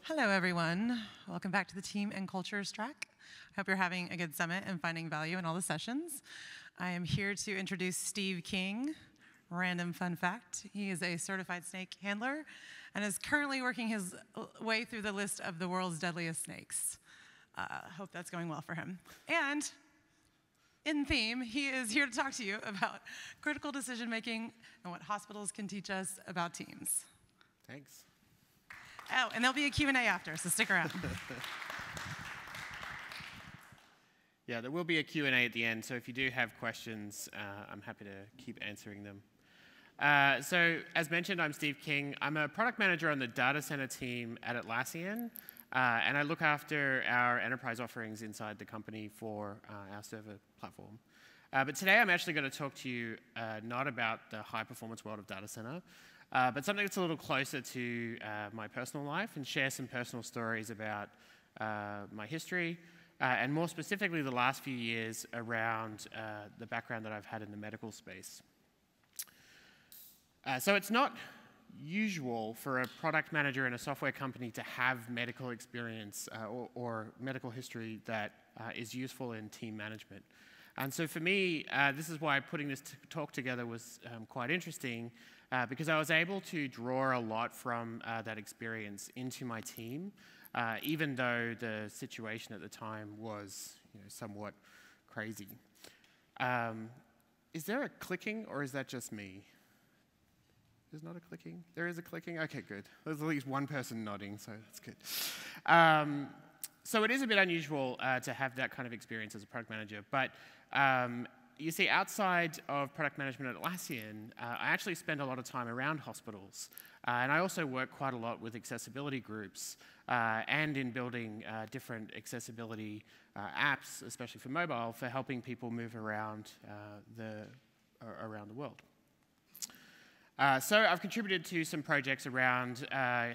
Hello, everyone. Welcome back to the Team and Cultures track. I hope you're having a good summit and finding value in all the sessions. I am here to introduce Steve King. Random fun fact, he is a certified snake handler and is currently working his way through the list of the world's deadliest snakes. Hope that's going well for him. And in theme, he is here to talk to you about critical decision making and what hospitals can teach us about teams. Thanks. Oh, and there'll be a Q&A after, so stick around. Yeah, there will be a Q&A at the end, so if you do have questions, I'm happy to keep answering them. So, as mentioned, I'm Steve King. I'm a product manager on the data center team at Atlassian, and I look after our enterprise offerings inside the company for our server platform. But today I'm actually going to talk to you not about the high-performance world of data center, but something that's a little closer to my personal life and share some personal stories about my history, and more specifically the last few years around the background that I've had in the medical space. So it's not usual for a product manager in a software company to have medical experience or medical history that is useful in team management. And so for me, this is why putting this talk together was quite interesting, because I was able to draw a lot from that experience into my team, even though the situation at the time was somewhat crazy. Is there a clicking, or is that just me? There's not a clicking? There is a clicking? Okay, good. There's at least one person nodding, so that's good. So it is a bit unusual to have that kind of experience as a product manager, but you see, outside of product management at Atlassian, I actually spend a lot of time around hospitals, and I also work quite a lot with accessibility groups and in building different accessibility apps, especially for mobile, for helping people move around around the world. So I've contributed to some projects around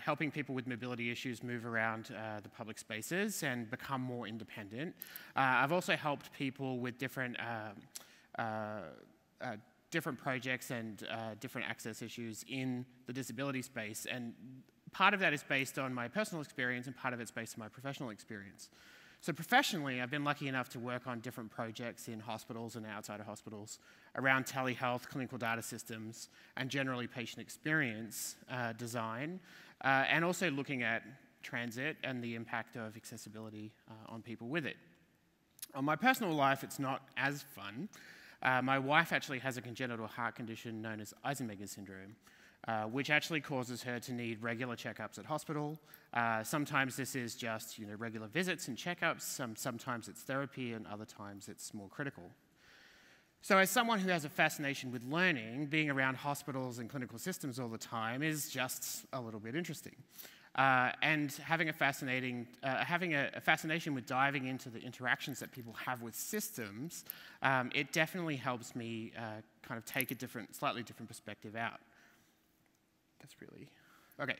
helping people with mobility issues move around the public spaces and become more independent. I've also helped people with different projects and different access issues in the disability space. And part of that is based on my personal experience, and part of it's based on my professional experience. So professionally, I've been lucky enough to work on different projects in hospitals and outside of hospitals around telehealth, clinical data systems, and generally patient experience design, and also looking at transit and the impact of accessibility on people with it. On my personal life, it's not as fun. My wife actually has a congenital heart condition known as Eisenmenger syndrome, which actually causes her to need regular checkups at hospital. Sometimes this is just regular visits and checkups. Sometimes it's therapy, and other times it's more critical. So as someone who has a fascination with learning, being around hospitals and clinical systems all the time is just a little bit interesting. And having a fascination with diving into the interactions that people have with systems, it definitely helps me kind of take a slightly different perspective out. That's really okay.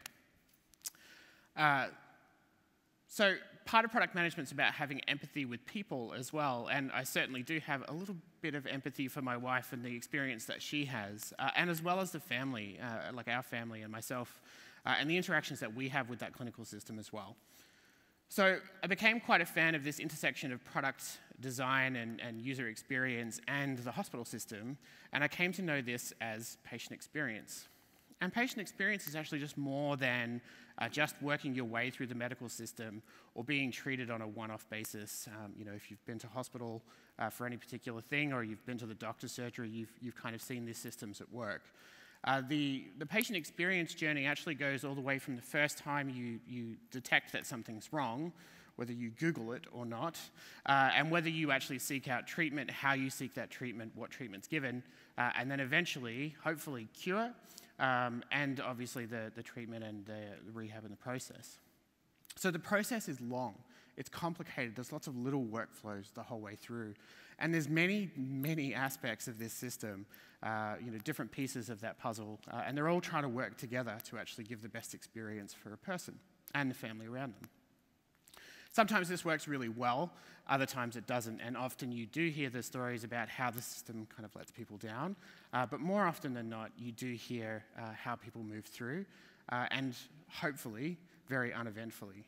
So part of product management is about having empathy with people as well, and I certainly do have a little bit of empathy for my wife and the experience that she has, and as well as the family, like our family and myself, and the interactions that we have with that clinical system as well. So I became quite a fan of this intersection of product design and user experience and the hospital system, and I came to know this as patient experience. And patient experience is actually just more than just working your way through the medical system or being treated on a one-off basis. If you've been to hospital for any particular thing, or you've been to the doctor's surgery, you've kind of seen these systems at work. The patient experience journey actually goes all the way from the first time you detect that something's wrong, whether you Google it or not, and whether you actually seek out treatment, how you seek that treatment, what treatment's given, and then eventually, hopefully, cure, and obviously the treatment and the rehab in the process. So the process is long. It's complicated. There's lots of little workflows the whole way through. And there's many, many aspects of this system, different pieces of that puzzle, and they're all trying to work together to actually give the best experience for a person and the family around them. Sometimes this works really well, other times it doesn't, and often you do hear the stories about how the system kind of lets people down, but more often than not, you do hear how people move through, and hopefully, very uneventfully.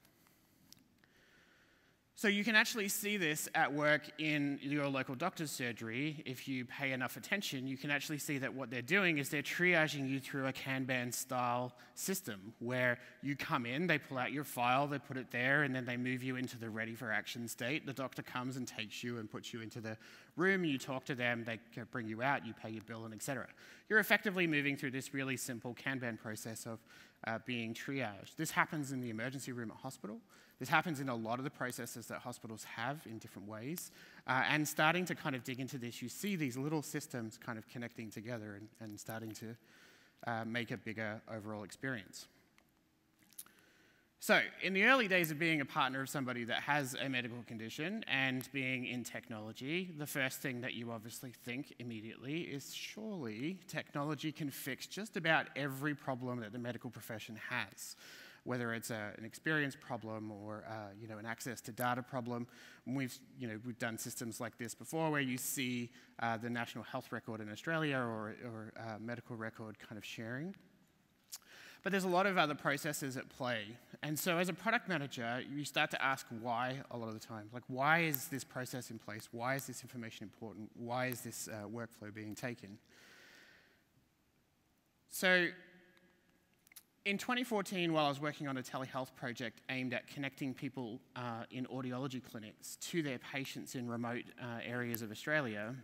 So you can actually see this at work in your local doctor's surgery. If you pay enough attention, you can actually see that what they're doing is they're triaging you through a Kanban-style system where you come in, they pull out your file, they put it there, and then they move you into the ready-for-action state. The doctor comes and takes you and puts you into the room, you talk to them, they bring you out, you pay your bill, and etc. You're effectively moving through this really simple Kanban process of being triaged. This happens in the emergency room at hospital. This happens in a lot of the processes that hospitals have in different ways. And starting to kind of dig into this, you see these little systems kind of connecting together and starting to make a bigger overall experience. So in the early days of being a partner of somebody that has a medical condition and being in technology, the first thing that you obviously think immediately is surely technology can fix just about every problem that the medical profession has, whether it's an experience problem or an access to data problem. We've done systems like this before where you see the National Health Record in Australia or medical record kind of sharing. But there's a lot of other processes at play. And so as a product manager, you start to ask why a lot of the time. Like, why is this process in place? Why is this information important? Why is this workflow being taken? So in 2014, while I was working on a telehealth project aimed at connecting people in audiology clinics to their patients in remote areas of Australia,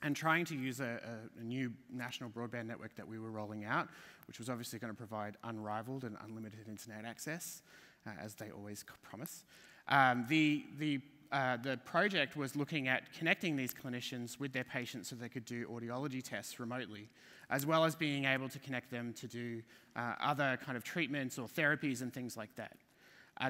and trying to use a new national broadband network that we were rolling out, which was obviously going to provide unrivaled and unlimited internet access, as they always promise. The project was looking at connecting these clinicians with their patients so they could do audiology tests remotely, as well as being able to connect them to do other kind of treatments or therapies and things like that.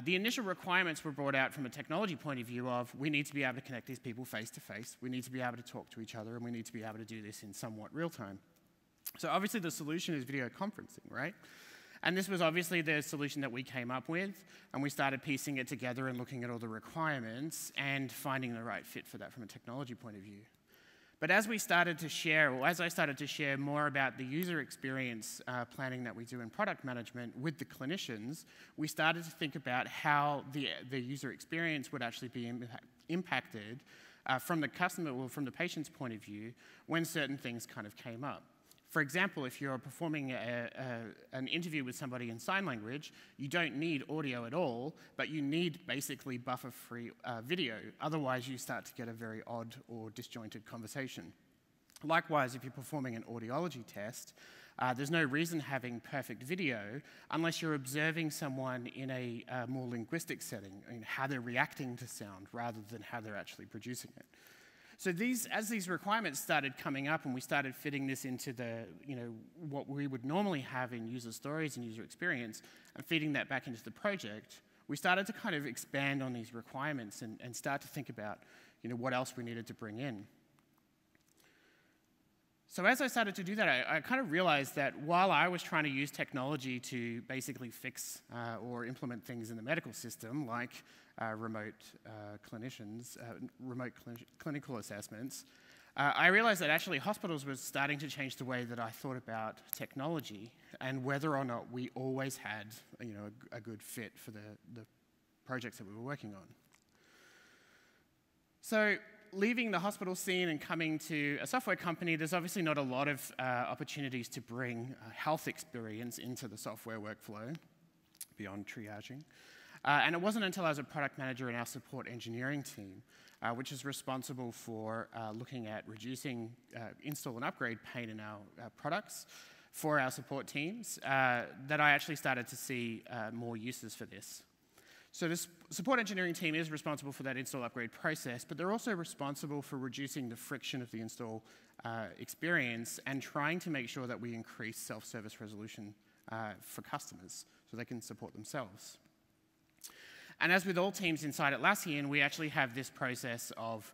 The initial requirements were brought out from a technology point of view of we need to be able to connect these people face to face, we need to be able to talk to each other, and we need to be able to do this in somewhat real time. So obviously the solution is video conferencing, right? And this was obviously the solution that we came up with, and we started piecing it together and looking at all the requirements and finding the right fit for that from a technology point of view. But as we started to share, or as I started to share more about the user experience planning that we do in product management with the clinicians, we started to think about how the user experience would actually be impacted from the customer or from the patient's point of view when certain things kind of came up. For example, if you're performing an interview with somebody in sign language, you don't need audio at all, but you need basically buffer-free video. Otherwise, you start to get a very odd or disjointed conversation. Likewise, if you're performing an audiology test, there's no reason having perfect video unless you're observing someone in a more linguistic setting, how they're reacting to sound rather than how they're actually producing it. So as these requirements started coming up and we started fitting this into what we would normally have in user stories and user experience and feeding that back into the project, we started to kind of expand on these requirements and start to think about what else we needed to bring in. So as I started to do that, I kind of realized that while I was trying to use technology to basically fix or implement things in the medical system, like remote clinical assessments, I realized that actually hospitals were starting to change the way that I thought about technology and whether or not we always had a good fit for the projects that we were working on. So leaving the hospital scene and coming to a software company, there's obviously not a lot of opportunities to bring health experience into the software workflow beyond triaging. And it wasn't until I was a product manager in our support engineering team, which is responsible for looking at reducing install and upgrade pain in our products for our support teams, that I actually started to see more uses for this. So this support engineering team is responsible for that install upgrade process, but they're also responsible for reducing the friction of the install experience and trying to make sure that we increase self-service resolution for customers so they can support themselves. And as with all teams inside Atlassian, we actually have this process of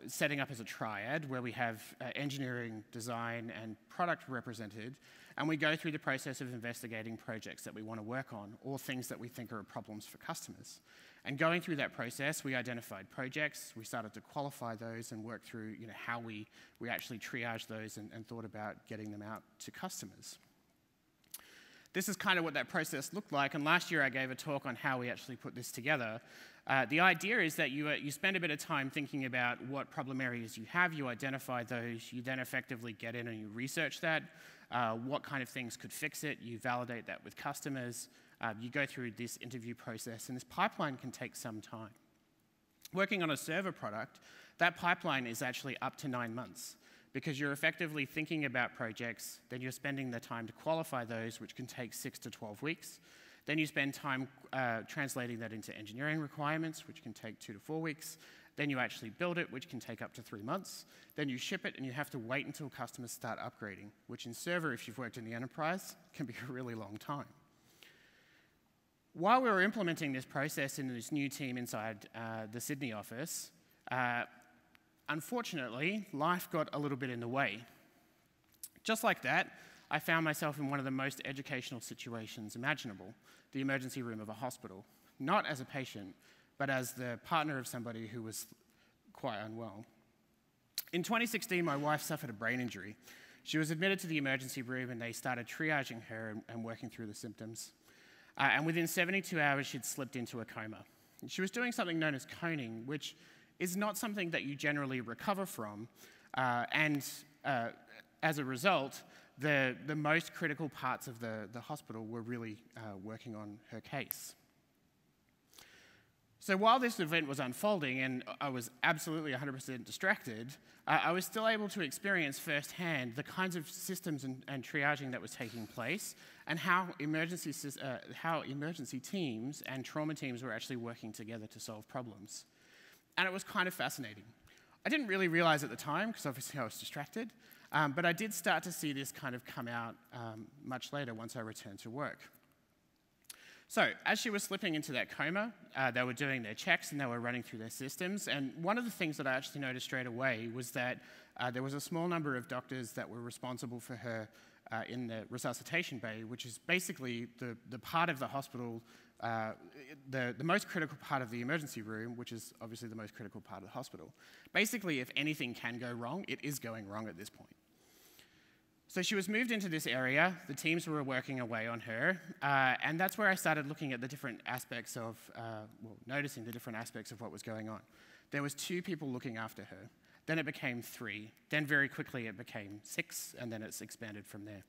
setting up as a triad where we have engineering, design, and product represented, and we go through the process of investigating projects that we want to work on or things that we think are problems for customers. And going through that process, we identified projects, we started to qualify those and work through how we actually triage those and thought about getting them out to customers. this is kind of what that process looked like, and last year I gave a talk on how we actually put this together. The idea is that you spend a bit of time thinking about what problem areas you have, you identify those, you then effectively get in and you research that, what kind of things could fix it, you validate that with customers, you go through this interview process, and this pipeline can take some time. Working on a server product, that pipeline is actually up to 9 months, because you're effectively thinking about projects, then you're spending the time to qualify those, which can take 6 to 12 weeks. Then you spend time translating that into engineering requirements, which can take 2 to 4 weeks. Then you actually build it, which can take up to 3 months. Then you ship it, and you have to wait until customers start upgrading, which in server, if you've worked in the enterprise, can be a really long time. While we were implementing this process in this new team inside the Sydney office, unfortunately, life got a little bit in the way. Just like that, I found myself in one of the most educational situations imaginable, the emergency room of a hospital, not as a patient, but as the partner of somebody who was quite unwell. In 2016, my wife suffered a brain injury. She was admitted to the emergency room, and they started triaging her and working through the symptoms. And within 72 hours, she'd slipped into a coma. She was doing something known as coning, which is not something that you generally recover from, as a result, the most critical parts of the hospital were really working on her case. So while this event was unfolding and I was absolutely 100% distracted, I was still able to experience firsthand the kinds of systems and triaging that was taking place, and how emergency teams and trauma teams were actually working together to solve problems. And it was kind of fascinating. I didn't really realize at the time, because obviously I was distracted, but I did start to see this kind of come out much later once I returned to work. So as she was slipping into that coma, they were doing their checks and they were running through their systems. And one of the things that I actually noticed straight away was that there was a small number of doctors that were responsible for her in the resuscitation bay, which is basically the part of the hospital, the most critical part of the emergency room, which is obviously the most critical part of the hospital. Basically, if anything can go wrong, it is going wrong at this point. So she was moved into this area, the teams were working away on her, and that's where I started looking at the different aspects of, noticing the different aspects of what was going on. There was 2 people looking after her, then it became 3, then very quickly it became 6, and then it's expanded from there.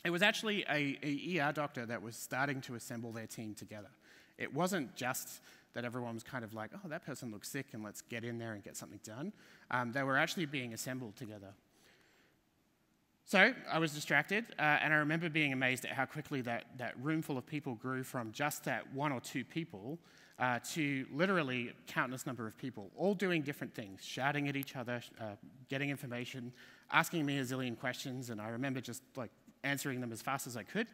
It was actually a ER doctor that was starting to assemble their team together. It wasn't just that everyone was kind of like, oh, that person looks sick and let's get in there and get something done. They were actually being assembled together. So I was distracted, and I remember being amazed at how quickly that room full of people grew from just that 1 or 2 people to literally countless number of people, all doing different things, shouting at each other, getting information, asking me a zillion questions, and I remember just like answering them as fast as I could,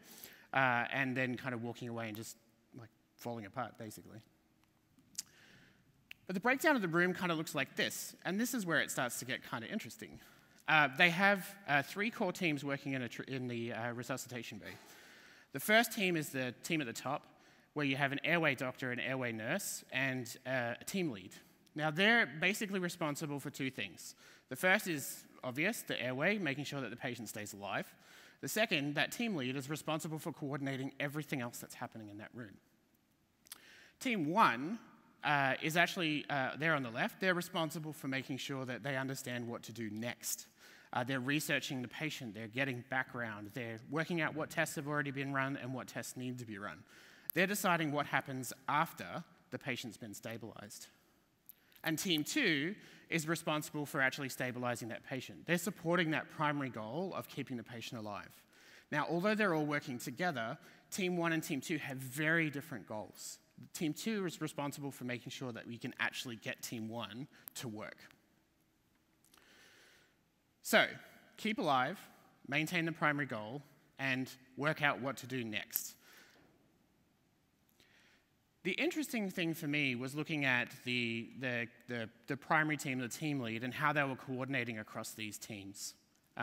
and then kind of walking away and just like falling apart, basically. But the breakdown of the room kind of looks like this, and this is where it starts to get kind of interesting. They have 3 core teams working in the resuscitation bay. The first team is the team at the top, where you have an airway doctor, an airway nurse, and a team lead. Now, they're basically responsible for 2 things. The first is obvious, the airway, making sure that the patient stays alive. The second, that team lead, is responsible for coordinating everything else that's happening in that room. Team 1 is actually, there on the left, they're responsible for making sure that they understand what to do next. They're researching the patient, they're getting background, they're working out what tests have already been run and what tests need to be run. They're deciding what happens after the patient's been stabilized. And team 2 is responsible for actually stabilizing that patient. They're supporting that primary goal of keeping the patient alive. Now, although they're all working together, team 1 and team 2 have very different goals. Team 2 is responsible for making sure that we can actually get team 1 to work. So, keep alive, maintain the primary goal, and work out what to do next. The interesting thing for me was looking at the primary team, the team lead, and how they were coordinating across these teams.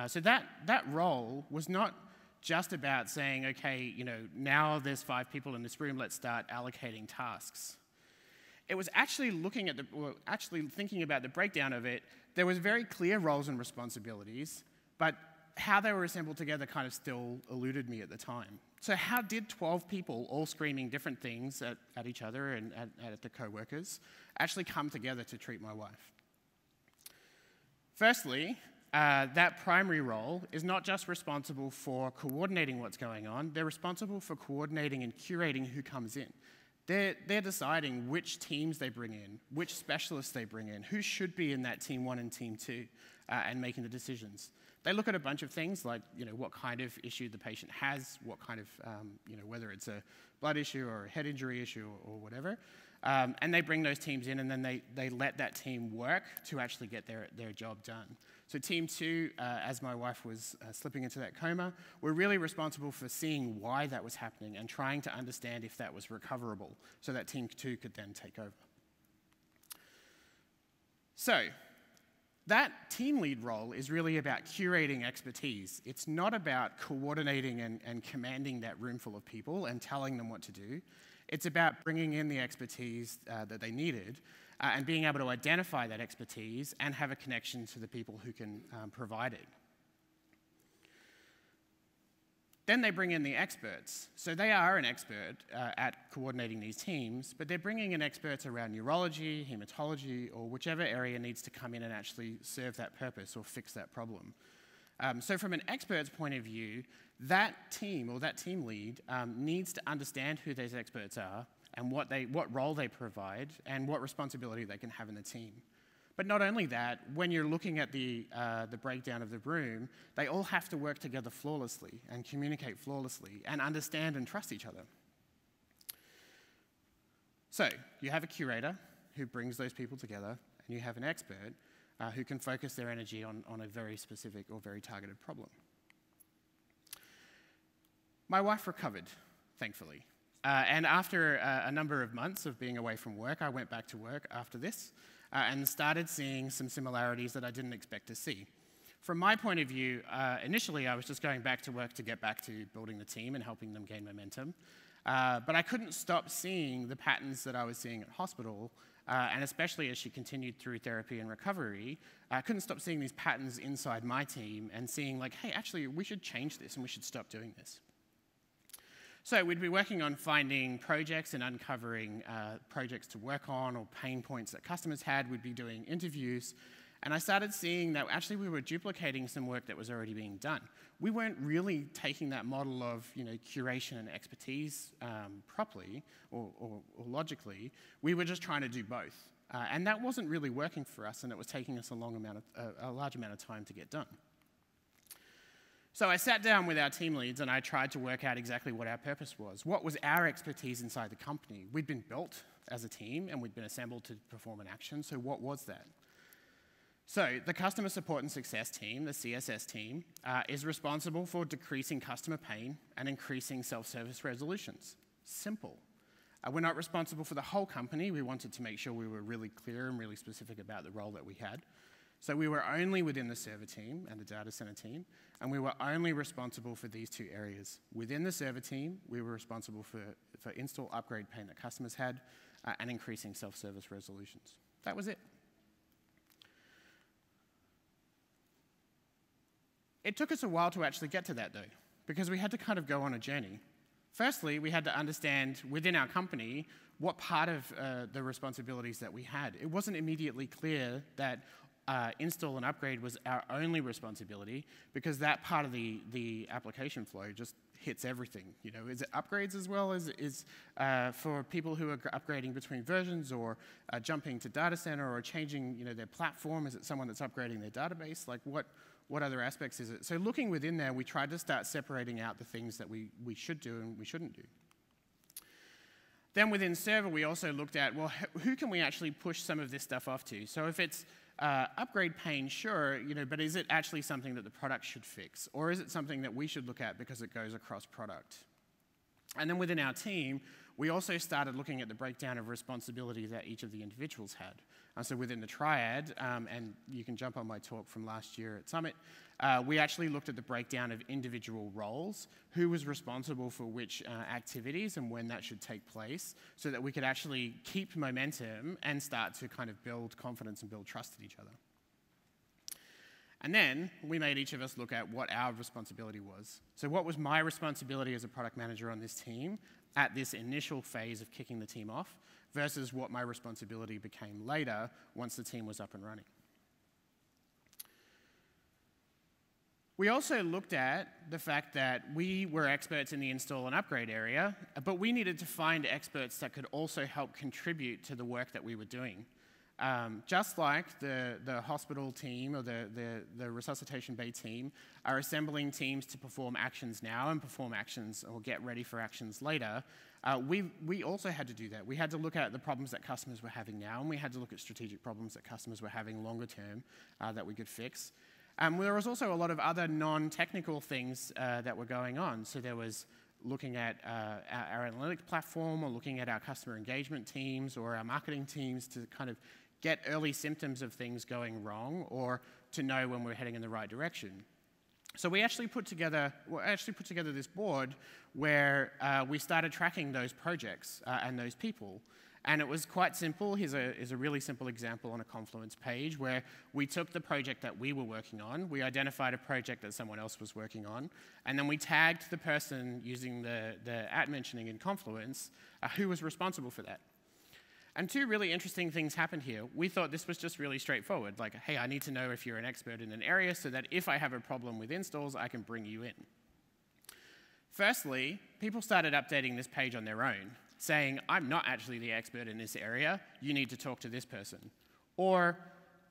So that role was not just about saying, okay, now there's 5 people in this room, let's start allocating tasks. It was actually thinking about the breakdown of it. There was very clear roles and responsibilities, but how they were assembled together kind of still eluded me at the time. So how did 12 people, all screaming different things at each other and at the co-workers, actually come together to treat my wife? Firstly, that primary role is not just responsible for coordinating what's going on, they're responsible for coordinating and curating who comes in. They're deciding which teams they bring in, which specialists they bring in, who should be in that team 1 and team 2, and making the decisions. They look at a bunch of things like, what kind of issue the patient has, what kind of, whether it's a blood issue or a head injury issue or whatever, and they bring those teams in, and then they let that team work to actually get their job done. So team 2, as my wife was slipping into that coma, were really responsible for seeing why that was happening and trying to understand if that was recoverable so that team 2 could then take over. So that team lead role is really about curating expertise. It's not about coordinating and commanding that room full of people and telling them what to do. It's about bringing in the expertise that they needed and being able to identify that expertise and have a connection to the people who can provide it. Then they bring in the experts. So they are an expert at coordinating these teams, but they're bringing in experts around neurology, hematology, or whichever area needs to come in and actually serve that purpose or fix that problem. So from an expert's point of view, that team or that team lead needs to understand who those experts are and what role they provide and what responsibility they can have in the team. But not only that, when you're looking at the breakdown of the room, they all have to work together flawlessly and communicate flawlessly and understand and trust each other. So you have a curator who brings those people together, and you have an expert who can focus their energy on a very specific or very targeted problem. My wife recovered, thankfully. And after a number of months of being away from work, I went back to work after this and started seeing some similarities that I didn't expect to see. From my point of view, initially I was just going back to work to get back to building the team and helping them gain momentum. But I couldn't stop seeing the patterns that I was seeing at hospital, and especially as she continued through therapy and recovery, I couldn't stop seeing these patterns inside my team and seeing like, hey, actually we should change this and we should stop doing this. So we'd be working on finding projects and uncovering projects to work on or pain points that customers had. We'd be doing interviews. And I started seeing that actually we were duplicating some work that was already being done. We weren't really taking that model of curation and expertise properly or logically. We were just trying to do both. And that wasn't really working for us, and it was taking us a large amount of time to get done. So I sat down with our team leads and I tried to work out exactly what our purpose was. What was our expertise inside the company? We'd been built as a team and we'd been assembled to perform an action, so what was that? So the Customer Support and Success team, the CSS team, is responsible for decreasing customer pain and increasing self-service resolutions. Simple. We're not responsible for the whole company. We wanted to make sure we were really clear and really specific about the role that we had. So we were only within the server team and the data center team, and we were only responsible for these two areas. Within the server team, we were responsible for install upgrade pain that customers had and increasing self-service resolutions. That was it. It took us a while to actually get to that, though, because we had to kind of go on a journey. Firstly, we had to understand within our company what part of the responsibilities that we had. It wasn't immediately clear that install and upgrade was our only responsibility, because that part of the application flow just hits everything. Is it upgrades as well as for people who are upgrading between versions or jumping to data center or changing their platform? Is it someone that's upgrading their database? Like what other aspects is it? So looking within there, we tried to start separating out the things that we should do and we shouldn't do. Then within server, we also looked at, well, who can we actually push some of this stuff off to? So if it's upgrade pain, sure, but is it actually something that the product should fix? Or is it something that we should look at because it goes across product? And then within our team, we also started looking at the breakdown of responsibility that each of the individuals had. So within the triad, and you can jump on my talk from last year at Summit, we actually looked at the breakdown of individual roles, who was responsible for which activities and when that should take place, so that we could actually keep momentum and start to kind of build confidence and build trust in each other. And then we made each of us look at what our responsibility was. So what was my responsibility as a product manager on this team at this initial phase of kicking the team off versus what my responsibility became later once the team was up and running. We also looked at the fact that we were experts in the install and upgrade area, but we needed to find experts that could also help contribute to the work that we were doing. Just like the hospital team or the resuscitation bay team are assembling teams to perform actions now and perform actions or get ready for actions later, we also had to do that. We had to look at the problems that customers were having now, and we had to look at strategic problems that customers were having longer term that we could fix. There was also a lot of other non-technical things that were going on. So there was looking at our analytics platform, or looking at our customer engagement teams or our marketing teams to kind of get early symptoms of things going wrong, or to know when we're heading in the right direction. So we actually put together this board where we started tracking those projects and those people. And it was quite simple. Here's a really simple example on a Confluence page where we took the project that we were working on, we identified a project that someone else was working on, and then we tagged the person using the @mentioning in Confluence who was responsible for that. And two really interesting things happened here. We thought this was just really straightforward, like, hey, I need to know if you're an expert in an area so that if I have a problem with installs, I can bring you in. Firstly, people started updating this page on their own, saying, I'm not actually the expert in this area, you need to talk to this person. Or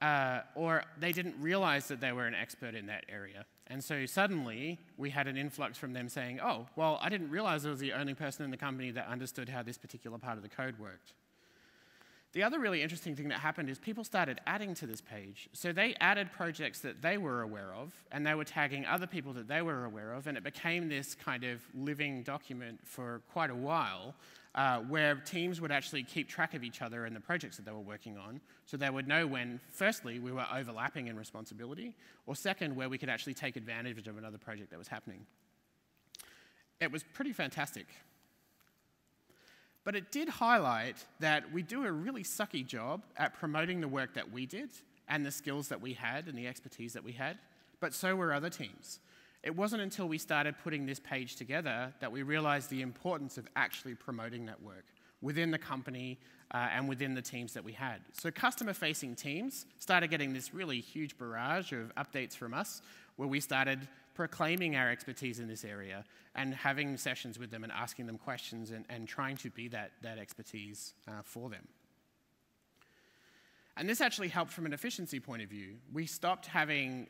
they didn't realize that they were an expert in that area. And so suddenly, we had an influx from them saying, oh, well, I didn't realize I was the only person in the company that understood how this particular part of the code worked. The other really interesting thing that happened is people started adding to this page. So they added projects that they were aware of, and they were tagging other people that they were aware of, and it became this kind of living document for quite a while, where teams would actually keep track of each other and the projects that they were working on, so they would know when, firstly, we were overlapping in responsibility, or second, where we could actually take advantage of another project that was happening. It was pretty fantastic. But it did highlight that we do a really sucky job at promoting the work that we did and the skills that we had and the expertise that we had, but so were other teams. It wasn't until we started putting this page together that we realized the importance of actually promoting that work within the company and within the teams that we had. So customer-facing teams started getting this really huge barrage of updates from us, where we started proclaiming our expertise in this area and having sessions with them and asking them questions and trying to be that expertise for them. And this actually helped from an efficiency point of view. We stopped having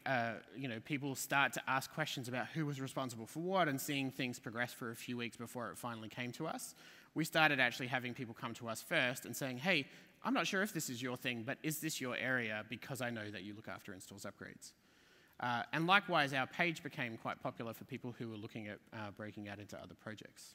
people start to ask questions about who was responsible for what and seeing things progress for a few weeks before it finally came to us. We started actually having people come to us first and saying, hey, I'm not sure if this is your thing, but is this your area, because I know that you look after installs upgrades. And likewise, our page became quite popular for people who were looking at breaking out into other projects.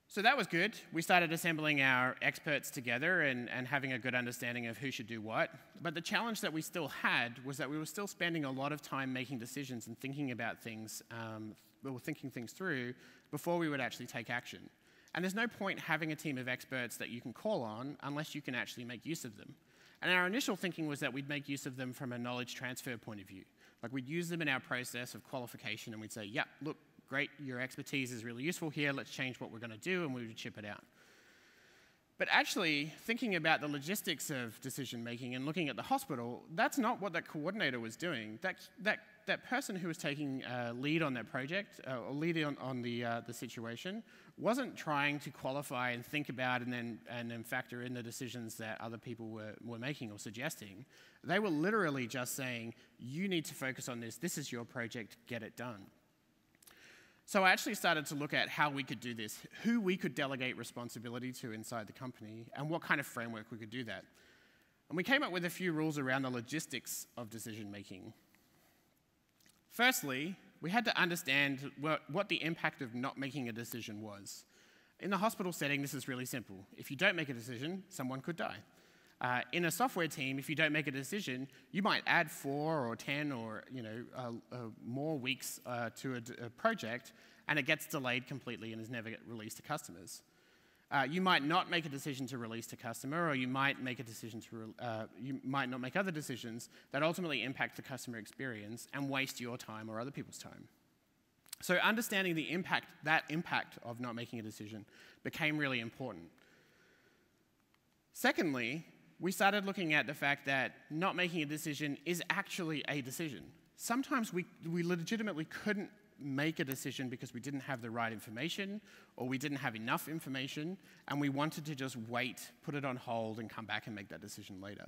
So that was good. We started assembling our experts together and having a good understanding of who should do what. But the challenge that we still had was that we were still spending a lot of time making decisions and thinking about things, thinking things through before we would actually take action. And there's no point having a team of experts that you can call on unless you can actually make use of them. And our initial thinking was that we'd make use of them from a knowledge transfer point of view. Like, we'd use them in our process of qualification, and we'd say, yeah, look, great, your expertise is really useful here, let's change what we're going to do, and we would ship it out. But actually, thinking about the logistics of decision-making and looking at the hospital, that's not what that coordinator was doing. That person who was taking lead on that project, or lead on the situation, wasn't trying to qualify and think about and then factor in the decisions that other people were making or suggesting. They were literally just saying, you need to focus on this, this is your project, get it done. So I actually started to look at how we could do this, who we could delegate responsibility to inside the company, and what kind of framework we could do that. And we came up with a few rules around the logistics of decision-making. Firstly, we had to understand what the impact of not making a decision was. In the hospital setting, this is really simple. If you don't make a decision, someone could die. In a software team, if you don't make a decision, you might add 4 or 10 or more weeks to a project, and it gets delayed completely and is never released to customers. You might not make a decision to release to customer, or you might make a decision you might not make other decisions that ultimately impact the customer experience and waste your time or other people's time. So understanding that impact of not making a decision became really important. Secondly, we started looking at the fact that not making a decision is actually a decision. Sometimes we legitimately couldn't make a decision because we didn't have the right information, or we didn't have enough information, and we wanted to just wait, put it on hold, and come back and make that decision later.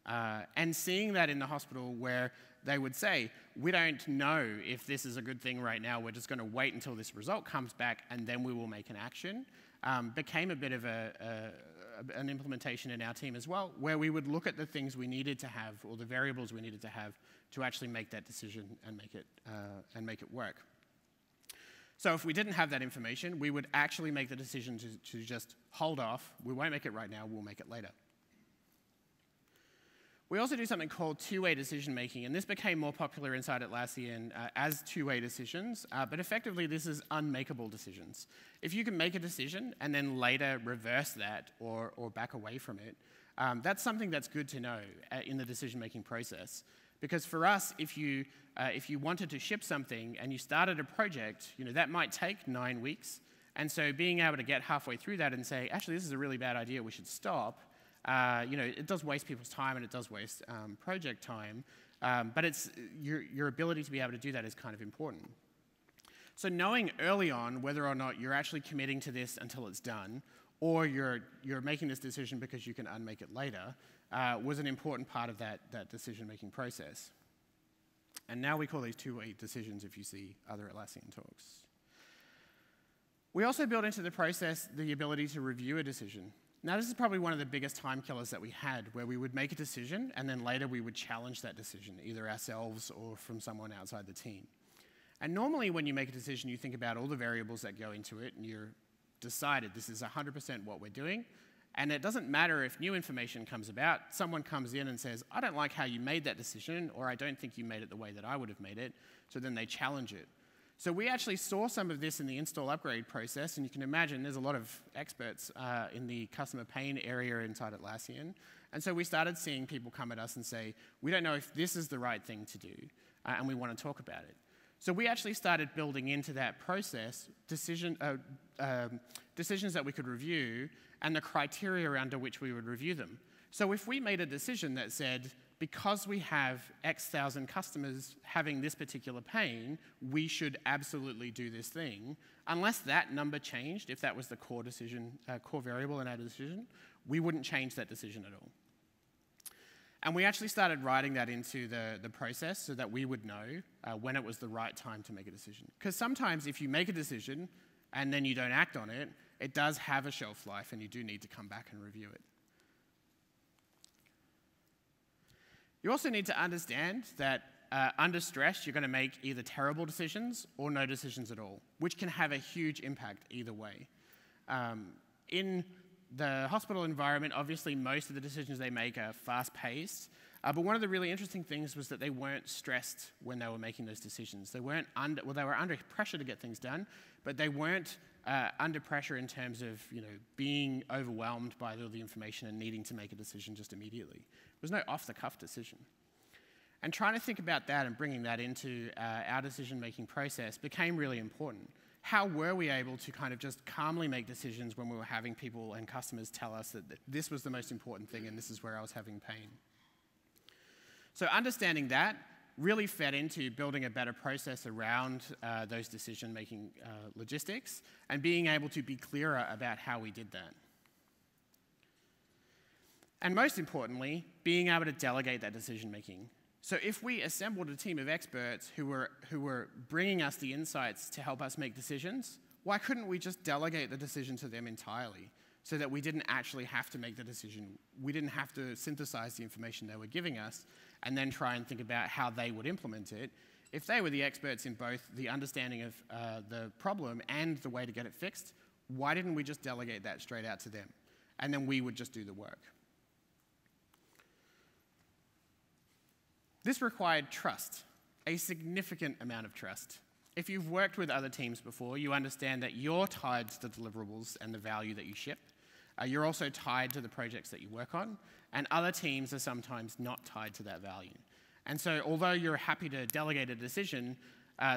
And seeing that in the hospital, where they would say, we don't know if this is a good thing right now, we're just going to wait until this result comes back and then we will make an action, became a bit of an implementation in our team as well, where we would look at the things we needed to have, or the variables we needed to have, to actually make that decision and make it work. So if we didn't have that information, we would actually make the decision to just hold off. We won't make it right now, we'll make it later. We also do something called two-way decision making, and this became more popular inside Atlassian as two-way decisions, but effectively this is unmakeable decisions. If you can make a decision and then later reverse that or back away from it, that's something that's good to know in the decision-making process. Because for us, if you wanted to ship something and you started a project, that might take 9 weeks, and so being able to get halfway through that and say, actually, this is a really bad idea, we should stop, it does waste people's time and it does waste project time, but it's your ability to be able to do that is kind of important. So knowing early on whether or not you're actually committing to this until it's done, or you're making this decision because you can unmake it later, was an important part of that decision-making process. And now we call these two-way decisions if you see other Atlassian talks. We also built into the process the ability to review a decision. Now, this is probably one of the biggest time killers that we had, where we would make a decision and then later we would challenge that decision, either ourselves or from someone outside the team. And normally when you make a decision, you think about all the variables that go into it and you're decided this is 100% what we're doing. And it doesn't matter if new information comes about, someone comes in and says, I don't like how you made that decision, or I don't think you made it the way that I would have made it, so then they challenge it. So we actually saw some of this in the install upgrade process, and you can imagine there's a lot of experts in the customer pain area inside Atlassian. And so we started seeing people come at us and say, we don't know if this is the right thing to do, and we want to talk about it. So we actually started building into that process decisions that we could review and the criteria under which we would review them. So if we made a decision that said, because we have X thousand customers having this particular pain, we should absolutely do this thing, unless that number changed, if that was the core variable in our decision, we wouldn't change that decision at all. And we actually started writing that into the process so that we would know when it was the right time to make a decision. Because sometimes if you make a decision and then you don't act on it, it does have a shelf life and you do need to come back and review it. You also need to understand that under stress, you're going to make either terrible decisions or no decisions at all, which can have a huge impact either way. In the hospital environment, obviously, most of the decisions they make are fast-paced, but one of the really interesting things was that they weren't stressed when they were making those decisions. They were under pressure to get things done, but they weren't under pressure in terms of being overwhelmed by all the information and needing to make a decision just immediately. There was no off-the-cuff decision. And trying to think about that and bringing that into our decision-making process became really important. How were we able to kind of just calmly make decisions when we were having people and customers tell us that this was the most important thing and this is where I was having pain? So understanding that really fed into building a better process around those decision-making logistics and being able to be clearer about how we did that. And most importantly, being able to delegate that decision-making. So if we assembled a team of experts who were bringing us the insights to help us make decisions, why couldn't we just delegate the decision to them entirely so that we didn't actually have to make the decision? We didn't have to synthesize the information they were giving us and then try and think about how they would implement it. If they were the experts in both the understanding of the problem and the way to get it fixed, why didn't we just delegate that straight out to them? And then we would just do the work. This required trust, a significant amount of trust. If you've worked with other teams before, you understand that you're tied to the deliverables and the value that you ship. You're also tied to the projects that you work on, and other teams are sometimes not tied to that value. And so although you're happy to delegate a decision,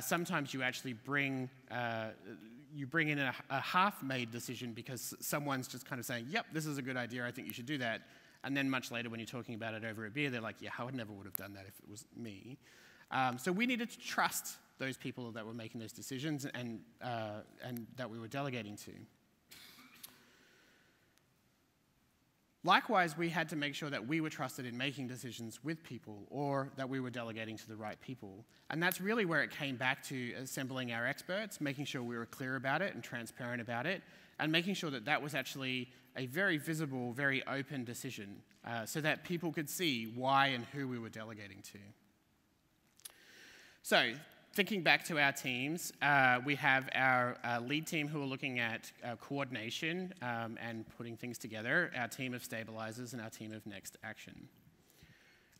sometimes you actually bring in a half-made decision because someone's just kind of saying, yep, this is a good idea, I think you should do that. And then much later when you're talking about it over a beer, they're like, yeah, I never would have done that if it was me. So we needed to trust those people that were making those decisions and that we were delegating to. Likewise, we had to make sure that we were trusted in making decisions with people, or that we were delegating to the right people. And that's really where it came back to assembling our experts, making sure we were clear about it and transparent about it, and making sure that that was actually a very visible, very open decision, so that people could see why and who we were delegating to. So, thinking back to our teams, we have our lead team who are looking at coordination and putting things together, our team of stabilizers, and our team of next action.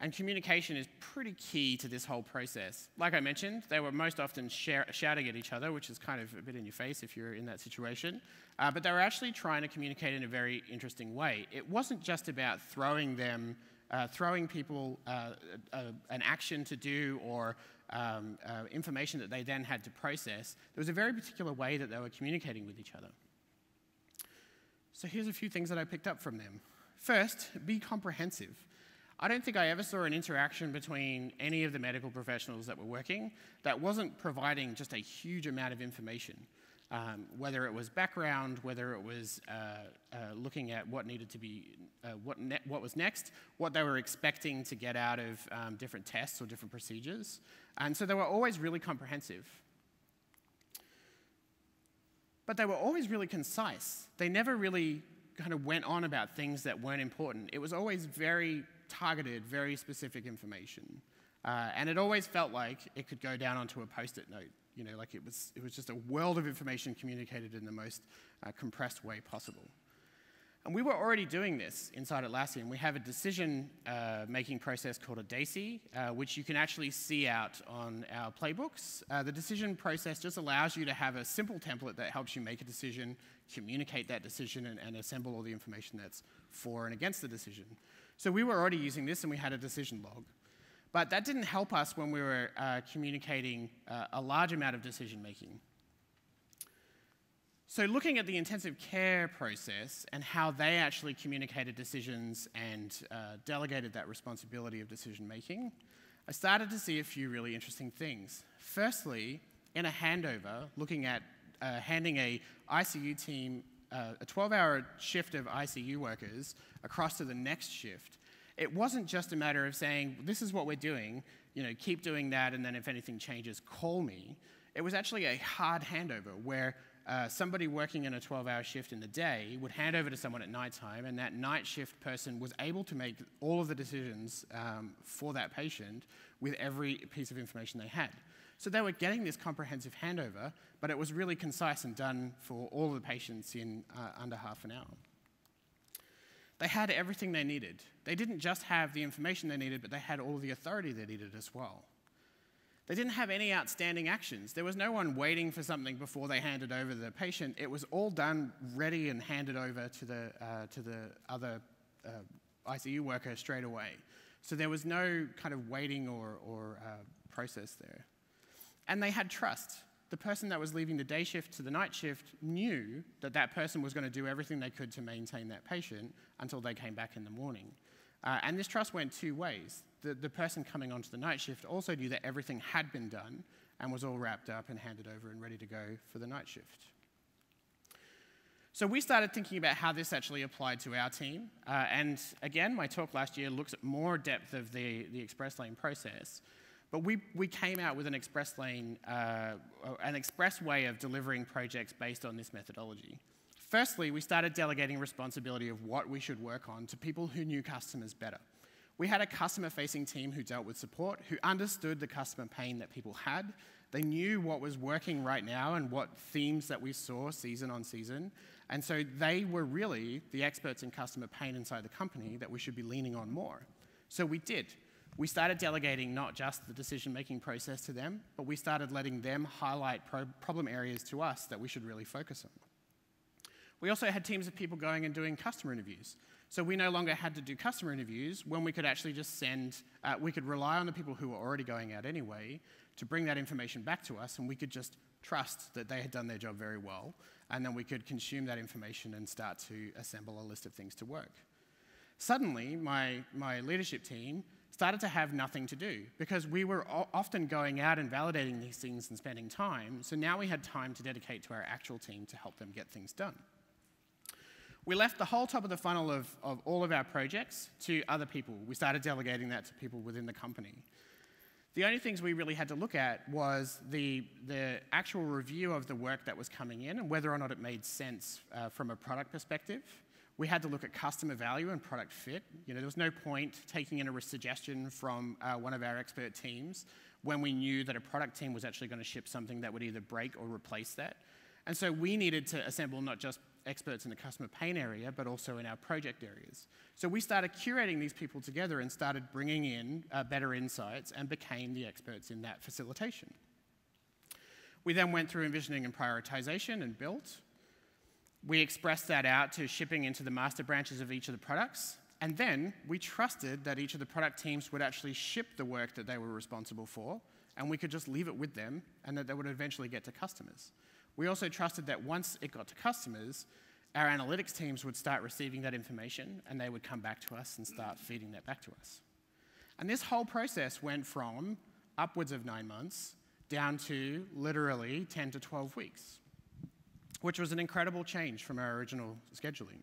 And communication is pretty key to this whole process. Like I mentioned, they were most often shouting at each other, which is kind of a bit in your face if you're in that situation. But they were actually trying to communicate in a very interesting way. It wasn't just about throwing people an action to do or information that they then had to process. There was a very particular way that they were communicating with each other. So here's a few things that I picked up from them. First, be comprehensive. I don't think I ever saw an interaction between any of the medical professionals that were working that wasn't providing just a huge amount of information, whether it was background, whether it was looking at what needed to be, what was next, what they were expecting to get out of different tests or different procedures. And so they were always really comprehensive. But they were always really concise. They never really kind of went on about things that weren't important. It was always very targeted, very specific information. And it always felt like it could go down onto a Post-it note. You know, like it was just a world of information communicated in the most compressed way possible. And we were already doing this inside Atlassian. We have a decision-making process called a DACY, which you can actually see out on our playbooks. The decision process just allows you to have a simple template that helps you make a decision, communicate that decision, and assemble all the information that's for and against the decision. So we were already using this, and we had a decision log. But that didn't help us when we were communicating a large amount of decision-making. So looking at the intensive care process and how they actually communicated decisions and delegated that responsibility of decision-making, I started to see a few really interesting things. Firstly, in a handover, looking at handing a ICU team a 12-hour shift of ICU workers across to the next shift, it wasn't just a matter of saying, this is what we're doing, you know, keep doing that, and then if anything changes, call me. It was actually a hard handover where somebody working in a 12-hour shift in the day would hand over to someone at nighttime, and that night shift person was able to make all of the decisions for that patient with every piece of information they had. So they were getting this comprehensive handover, but it was really concise and done for all of the patients in under half an hour. They had everything they needed. They didn't just have the information they needed, but they had all the authority they needed as well. They didn't have any outstanding actions. There was no one waiting for something before they handed over to the patient. It was all done, ready, and handed over to the other ICU worker straight away. So there was no kind of waiting or process there. And they had trust. The person that was leaving the day shift to the night shift knew that that person was going to do everything they could to maintain that patient until they came back in the morning. And this trust went two ways. The person coming onto the night shift also knew that everything had been done and was all wrapped up and handed over and ready to go for the night shift. So we started thinking about how this actually applied to our team. And again, my talk last year looks at more depth of the express lane process. But we came out with an express lane, an express way of delivering projects based on this methodology. Firstly, we started delegating responsibility of what we should work on to people who knew customers better. We had a customer-facing team who dealt with support, who understood the customer pain that people had. They knew what was working right now and what themes that we saw season on season. And so they were really the experts in customer pain inside the company that we should be leaning on more. So we did. we started delegating not just the decision-making process to them, but we started letting them highlight problem areas to us that we should really focus on. We also had teams of people going and doing customer interviews. So we no longer had to do customer interviews when we could actually just we could rely on the people who were already going out anyway to bring that information back to us, and we could just trust that they had done their job very well, and then we could consume that information and start to assemble a list of things to work. Suddenly, my leadership team started to have nothing to do because we were often going out and validating these things and spending time, so now we had time to dedicate to our actual team to help them get things done. We left the whole top of the funnel of all of our projects to other people. We started delegating that to people within the company. The only things we really had to look at was the actual review of the work that was coming in and whether or not it made sense from a product perspective. We had to look at customer value and product fit. There was no point taking in a suggestion from one of our expert teams when we knew that a product team was actually going to ship something that would either break or replace that. And so we needed to assemble not just experts in the customer pain area, but also in our project areas. So we started curating these people together and started bringing in better insights and became the experts in that facilitation. We then went through envisioning and prioritization and built. We expressed that out to shipping into the master branches of each of the products, and then we trusted that each of the product teams would actually ship the work that they were responsible for, and we could just leave it with them, and that they would eventually get to customers. We also trusted that once it got to customers, our analytics teams would start receiving that information, and they would come back to us and start feeding that back to us. And this whole process went from upwards of 9 months down to literally 10 to 12 weeks. Which was an incredible change from our original scheduling.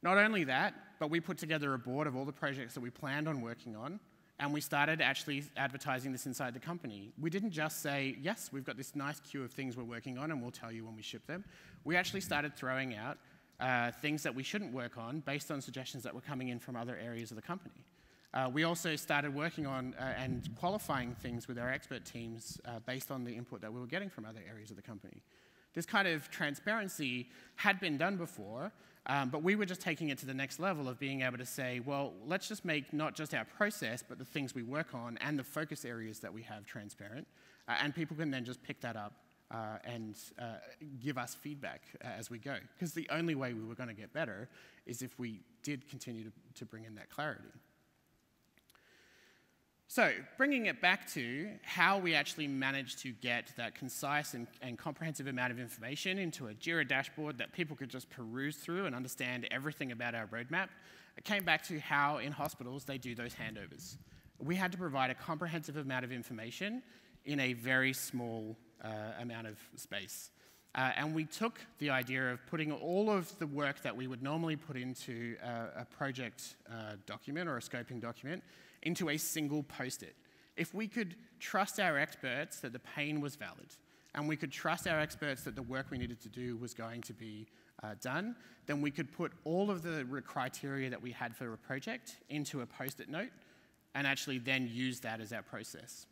Not only that, but we put together a board of all the projects that we planned on working on, and we started actually advertising this inside the company. We didn't just say, yes, we've got this nice queue of things we're working on, and we'll tell you when we ship them. We actually started throwing out things that we shouldn't work on based on suggestions that were coming in from other areas of the company. We also started working on and qualifying things with our expert teams based on the input that we were getting from other areas of the company. This kind of transparency had been done before, but we were just taking it to the next level of being able to say, well, let's just make not just our process, but the things we work on and the focus areas that we have transparent, and people can then just pick that up and give us feedback as we go. Because the only way we were going to get better is if we did continue to bring in that clarity. So, bringing it back to how we actually managed to get that concise and comprehensive amount of information into a Jira dashboard that people could just peruse through and understand everything about our roadmap, it came back to how in hospitals they do those handovers. We had to provide a comprehensive amount of information in a very small amount of space. And we took the idea of putting all of the work that we would normally put into a project document or a scoping document into a single post-it. If we could trust our experts that the pain was valid, and we could trust our experts that the work we needed to do was going to be done, then we could put all of the criteria that we had for a project into a post-it note and actually then use that as our process.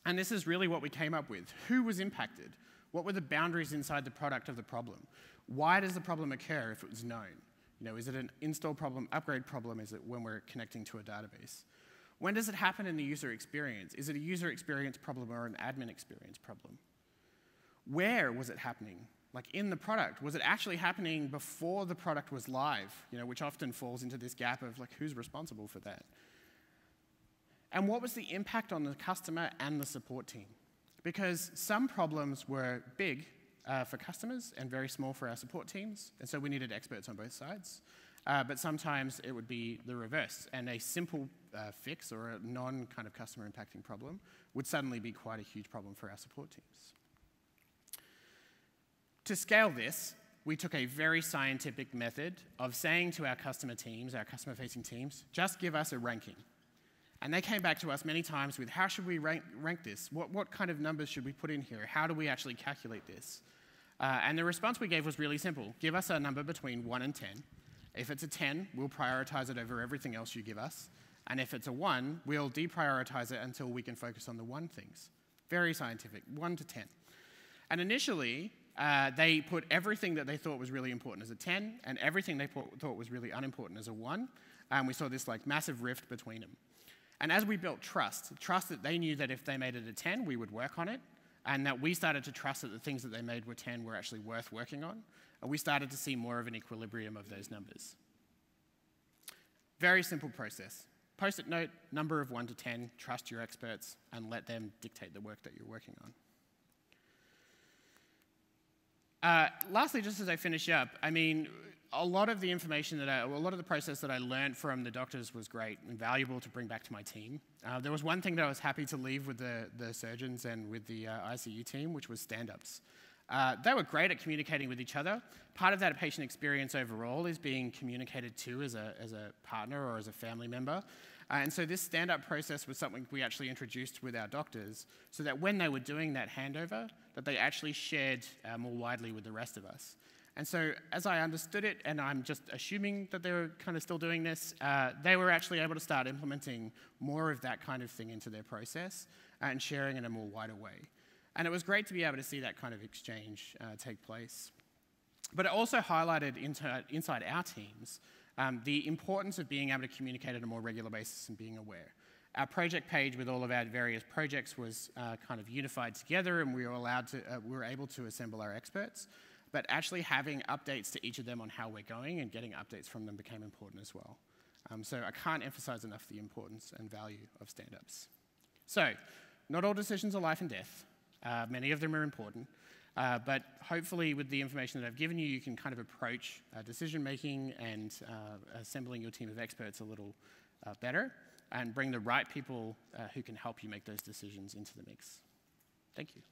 And this is really what we came up with. Who was impacted? What were the boundaries inside the product of the problem? Why does the problem occur if it was known? Is it an install problem, upgrade problem? Is it when we're connecting to a database? When does it happen in the user experience? Is it a user experience problem or an admin experience problem? Where was it happening? Like in the product, was it actually happening before the product was live? Which often falls into this gap of like, who's responsible for that? And what was the impact on the customer and the support team? Because some problems were big for customers and very small for our support teams, and so we needed experts on both sides. But sometimes it would be the reverse, and a simple fix or a non-kind of customer impacting problem would suddenly be quite a huge problem for our support teams. To scale this, we took a very scientific method of saying to our customer teams, our customer-facing teams, just give us a ranking. And they came back to us many times with, how should we rank this? What kind of numbers should we put in here? How do we actually calculate this? And the response we gave was really simple. Give us a number between 1 and 10. If it's a 10, we'll prioritize it over everything else you give us. And if it's a 1, we'll deprioritize it until we can focus on the 1 things. Very scientific, 1 to 10. And initially, they put everything that they thought was really important as a 10, and everything they thought was really unimportant as a 1. And we saw this like massive rift between them. And as we built trust that they knew that if they made it a 10, we would work on it, and that we started to trust that the things that they made were 10 were actually worth working on, and we started to see more of an equilibrium of those numbers. Very simple process. Post-it note, number of 1 to 10, trust your experts, and let them dictate the work that you're working on. Lastly, just as I finish up, I mean, a lot of the information a lot of the process that I learned from the doctors was great and valuable to bring back to my team. There was one thing that I was happy to leave with the surgeons and with the ICU team, which was stand-ups. They were great at communicating with each other. Part of that patient experience overall is being communicated to as a partner or as a family member. And so this stand-up process was something we actually introduced with our doctors, so that when they were doing that handover, that they actually shared more widely with the rest of us. And so as I understood it, and I'm just assuming that they were kind of still doing this, they were actually able to start implementing more of that kind of thing into their process and sharing in a more wider way. And it was great to be able to see that kind of exchange take place. But it also highlighted inside our teams the importance of being able to communicate on a more regular basis and being aware. Our project page with all of our various projects was kind of unified together, and we were able to assemble our experts. But actually having updates to each of them on how we're going and getting updates from them became important as well. So I can't emphasize enough the importance and value of stand-ups. So, not all decisions are life and death. Many of them are important. But hopefully with the information that I've given you, you can kind of approach decision-making and assembling your team of experts a little better and bring the right people who can help you make those decisions into the mix. Thank you.